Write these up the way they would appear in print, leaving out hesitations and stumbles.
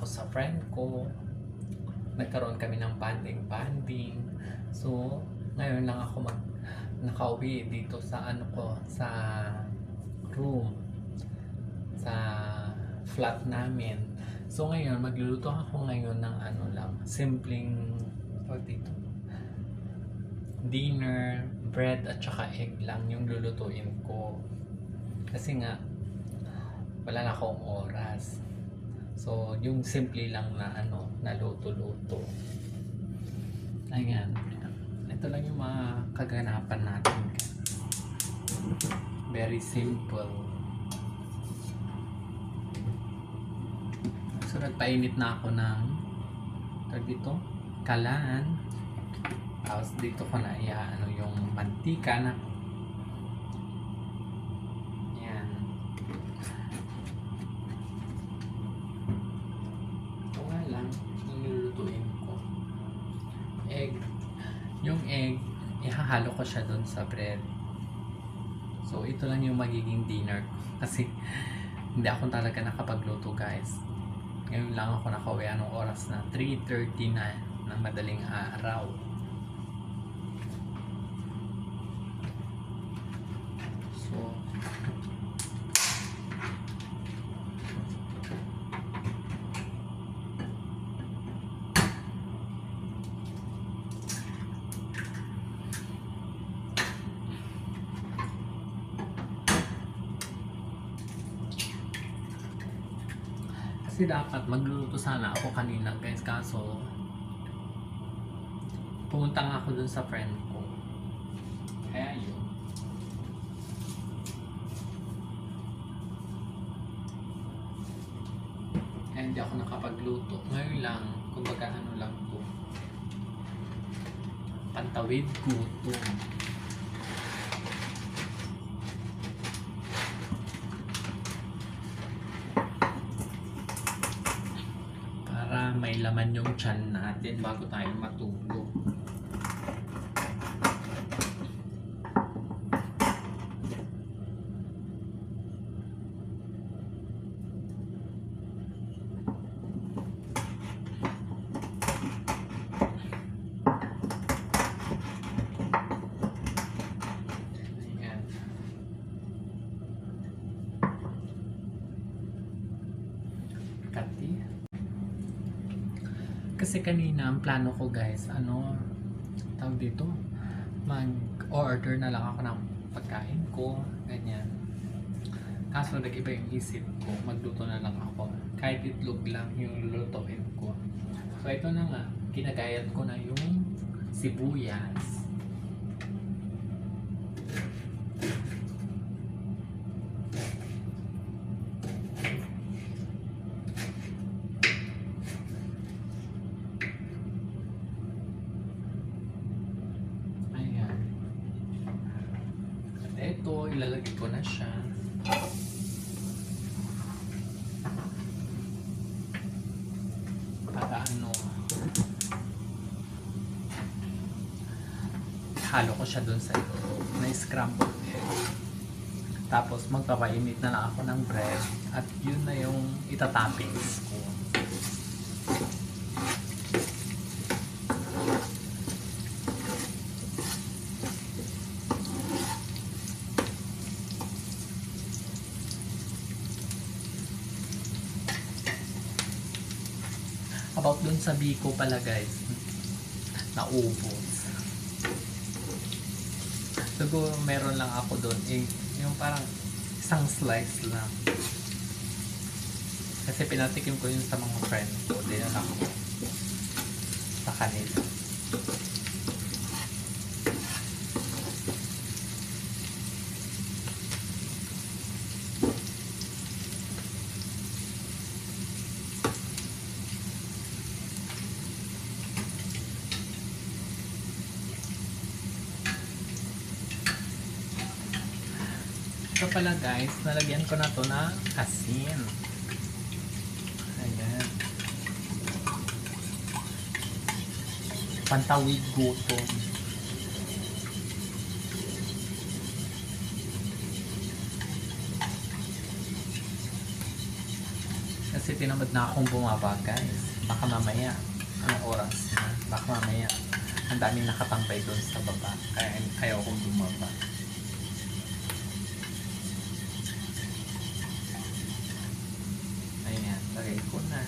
sa friend ko. Nagkaroon kami ng banding. So, ngayon lang ako nakauwi dito sa sa room, sa flat namin. So, ngayon, magluluto ako ngayon ng simpleng, dito, dinner, bread at saka egg lang yung lulutuin ko. Kasi nga, wala na akong oras. So, yung simple lang na luto-luto. Ayan. Ito lang yung mga kaganapan natin. Very simple. So, nagpainit na ako ng dito, kalan. Tapos dito ko na yung mantika na. Yan. Ito nga lang yung nilulutuin ko. Egg. Yung egg, ihahalo ko siya doon sa bread. So, ito lang yung magiging dinner ko. Kasi, hindi ako talaga nakapagluto, guys. Ngayon lang ako nakauwi. Anong oras na? 3:30 na ng madaling araw. So, kasi dapat magluluto sana ako kanina, guys, kaso pumunta nga ako dun sa friend ko, kaya yun. Kaya hindi ako nakapagluto ngayon lang, kumbaga lang to, pantawid gutom. Para may laman yung tiyan natin bago tayo matulog. Ayan. Kati. Kasi kanina ang plano ko, guys, tawag dito, mag-order na lang ako ng pagkain ko, ganyan. Kaso nag-iba yung isip ko, magluto na lang ako. Kahit itlog lang yung lulutuin ko. So ito na nga, kinagayat ko na yung sibuyas. Ito, ilalagay ko na siya. Para halo ko siya dun sa ito na scrambled egg. Tapos magpapainit na lang ako ng bread at yun na yung itatoppings ko. About dun sa biko pala, guys, naubos. Siguro meron lang ako dun, yung parang isang slice lang. Kasi pinatikim ko yun sa mga friend ko, dinala ko sa kanila. Ito pala, guys, nalagyan ko na to na asin. Ayan. Pantawid gutom. Kasi Kasi tinamad na akong bumaba guys. Baka mamaya, anong oras na? Baka mamaya, ang daming nakatambay doon sa baba. Kaya ayaw akong bumaba. Ayan, lagay ko na.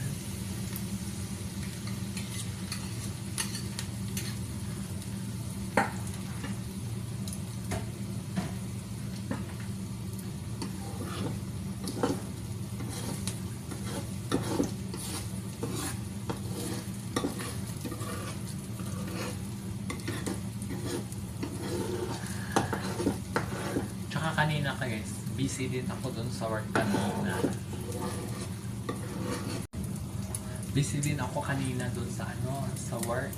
Kanina guys, busy din ako dun sa work kanina. Busy din ako kanina dun sa sa work.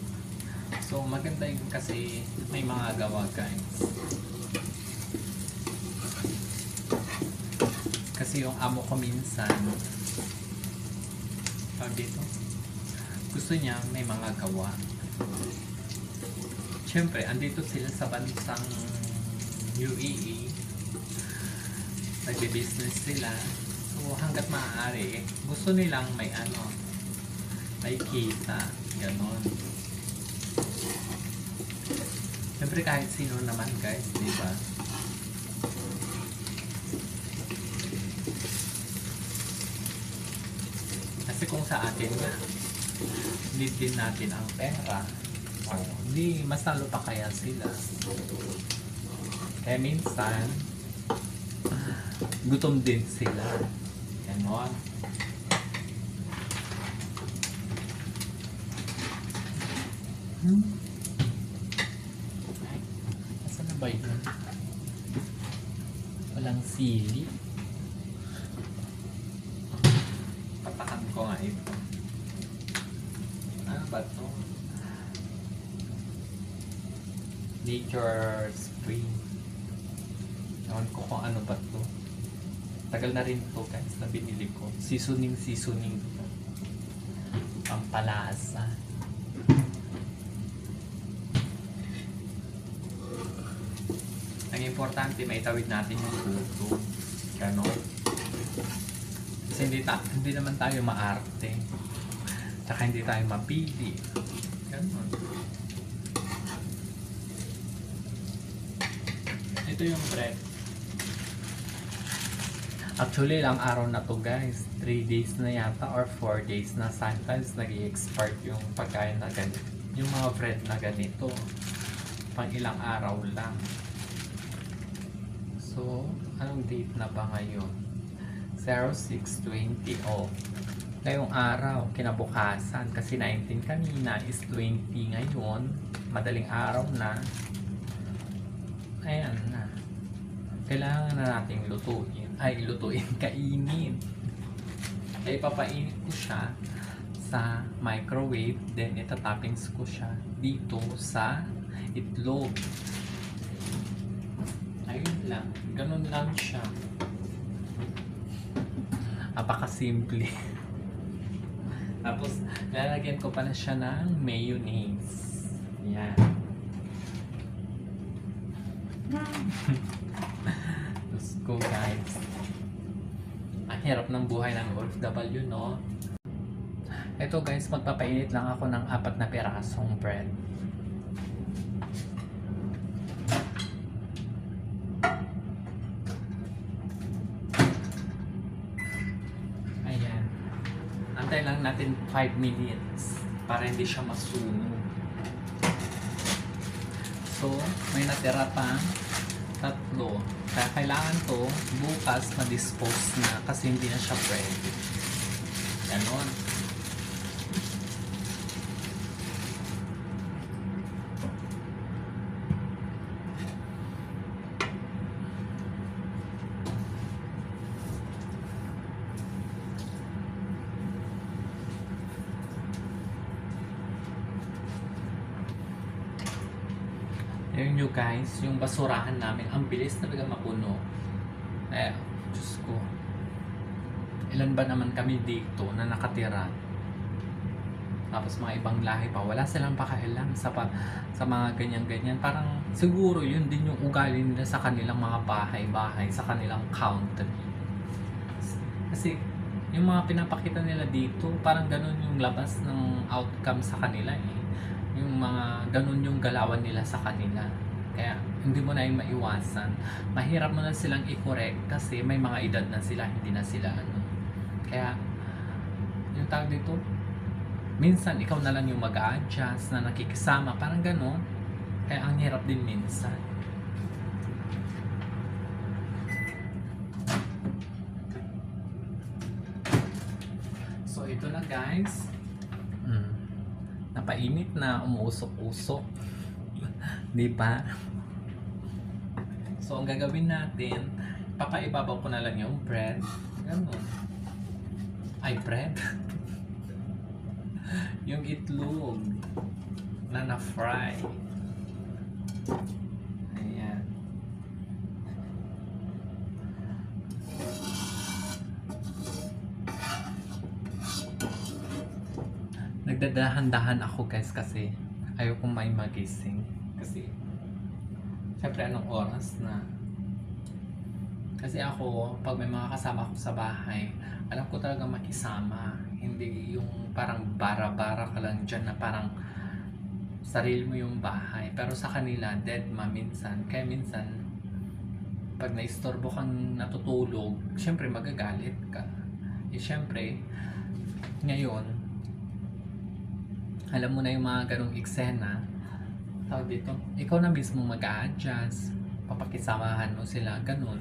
So maganda yun kasi may mga gawa guys. Kasi yung amo ko minsan, dito, gusto niya may mga gawa. Siyempre, andito sila sa bansang UAE. Nagbe-business sila. So hanggat maaari, gusto nilang may may kita, ganon. Siyempre kahit sino naman guys, di ba? Kasi kung sa atin nga, need din natin ang pera. Hindi, mas lalo pa kaya sila. Kaya minsan, gutom din sila. Ganon. Ay, asan na ba yun? Walang sili. Patakan ko nga ito. Ano ba ito? Nature Spring. Ewan ko kung ano ba ito. Tagal na rin ito guys na binili ko. Seasoning ito. Pampalasa. Ang importante, maitawid natin yung puto. Ganon. Kasi hindi naman tayo maarte. Tsaka hindi tayo mapili. Ganon. Ito yung bread. Actually, ilang araw na to guys. 3 days na yata or 4 days na. Sometimes nag-i-expire yung pagkain na ganito. Yung mga bread na ganito. Pang ilang araw lang. So, anong date na ba ngayon? 06/20. Oh. Ngayong araw, kinabukasan. Kasi 19 kanina is 20 ngayon. Madaling araw na. Ayan na. Kailangan na nating lutuin. Kainin. Ay, papainit ko siya sa microwave. Then, itatoppings ko siya dito sa itlog. Ayun lang. Ganun lang siya. Apakasimple. Tapos, lalagyan ko pala siya ng mayonnaise. Yan. Let's go guys. Ang hirap ng buhay ng OFW, no? Ito guys, magpapainit lang ako ng 4 na pirasong bread. Ayan. Antay lang natin 5 minutes para hindi siya masunog. So, may natira pang 3. Kaya kailangan to bukas ma-dispose na kasi hindi na siya pwede. Ganon. Ayun nyo guys, yung basurahan namin, ang bilis talaga mapuno. Diyos ko. Ilan ba naman kami dito na nakatira? Tapos mga ibang lahi pa, wala silang pakialam sa mga ganyan-ganyan. Parang siguro yun din yung ugali nila sa kanilang mga bahay-bahay, sa kanilang country. Kasi yung mga pinapakita nila dito, parang ganun yung labas ng outcome sa kanila eh. Yung mga ganun yung galawan nila sa kanila. Kaya hindi mo na yung maiwasan. Mahirap mo na silang i-correct kasi may mga edad na sila, hindi na sila ano. Kaya yung tawag dito, minsan ikaw na lang yung mag-a-adjust na nakikisama, parang ganun. Kaya ang hirap din minsan. So ito na guys. Napainit na, umuusok-usok. Di ba? So ang gagawin natin, papaibabaw ko na lang yung bread. Ganun. Ay, bread. Yung itlog na na-fry. Ayan. Nagdadahan-dahan ako guys kasi ayoko may magising. Kasi syempre anong oras na. Kasi ako, pag may mga kasama ko sa bahay, alam ko talaga makisama. Hindi yung parang bara-bara ka lang dyan na parang sarili mo yung bahay. Pero sa kanila, dead ma minsan. Kaya minsan, pag naistorbo kang natutulog, syempre magagalit ka. Eh syempre, ngayon, alam mo na yung mga ganong eksena, tawag dito, ikaw na mismo mag-a-adjust, papakisamahan mo sila, ganun.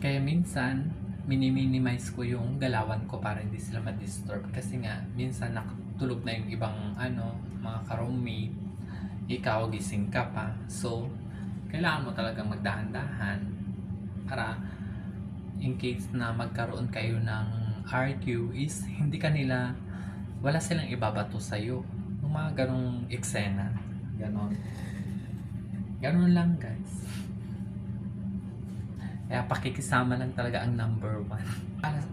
Kaya minsan, mini-minimize ko yung galawan ko para hindi sila ma-disturb. Kasi nga, minsan nakatulog na yung ibang mga ka-roommate, ikaw gising ka pa. So, kailangan mo talagang magdahan-dahan para in case na magkaroon kayo ng argue is hindi kanila, wala silang ibabato sa'yo. Yung mga ganong eksena. Ganon. Ganon lang guys. Kaya pakikisama lang talaga ang number one.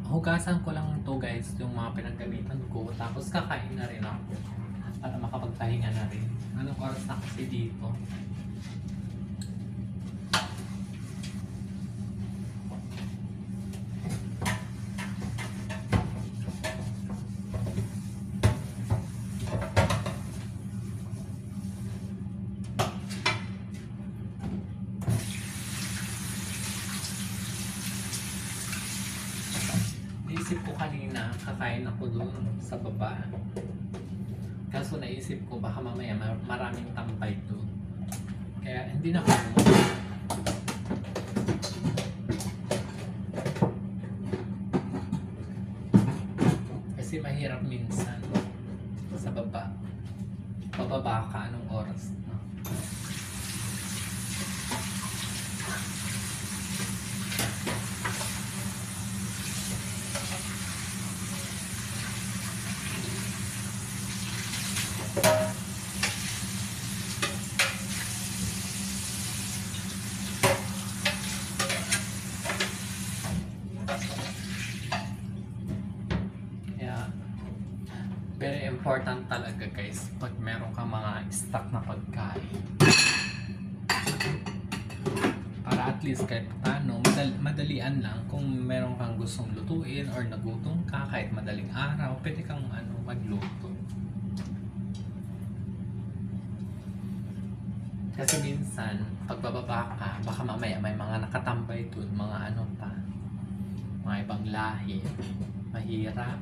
Hugasan ko lang to guys, yung mga pinagamitan ko. Tapos kakain na rin ako. Para makapagpahinga na rin. Anong oras na kasi dito? Naisip ko kanina, kakain ako doon sa baba. Kaso naisip ko, baka mamaya maraming tambay doon. Kaya hindi na ako kasi mahirap minsan sa baba. Pababa ka, anong oras na? Very important talaga guys pag meron kang mga stock na pagkain, para at least kahit paano madalian lang kung meron kang gustong lutuin or nagutom ka kahit madaling araw, pwede kang magluto. Kasi minsan pagbababa ka, baka mamaya may mga nakatambay dun, mga mga ibang lahi, mahirap.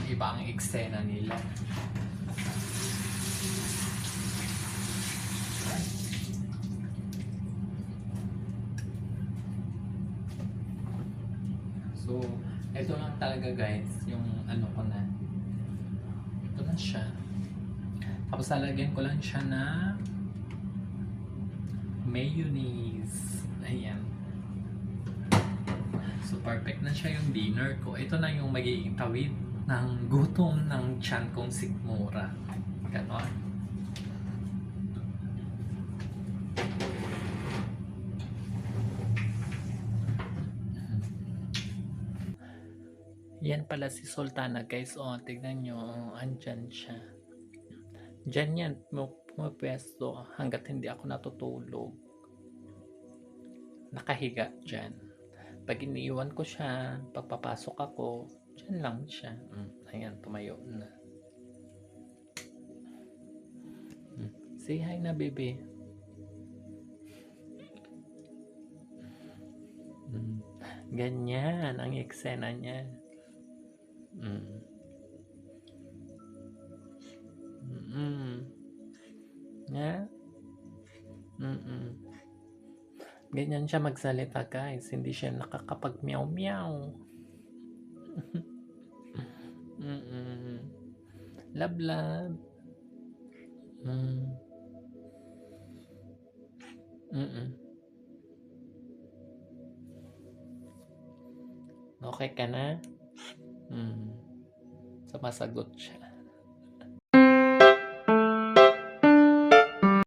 Iba ang eksena nila. So, ito lang talaga guys, yung ko na. Ito na siya. Tapos lalagyan ko lang siya na mayonnaise. Ayan. So, perfect na siya yung dinner ko. Ito na yung magiging tawid ng gutom ng tiyan kong sikmura. Ganon. Yan pala si Sultana guys. O, tignan nyo. Andyan siya. Diyan yan pumapwesto hangga't hindi ako natutulog. Nakahiga diyan. 'Pag iniiwan ko siya, pagpapasok ako, diyan lang siya. Ayan, tumayo na. Say hi na, baby. Ganyan ang eksena niya. Yeah? Ganyan siya magsalita, guys. Hindi siya nakakapag meow meow. Love love. Okay ka na? Sumasagot siya.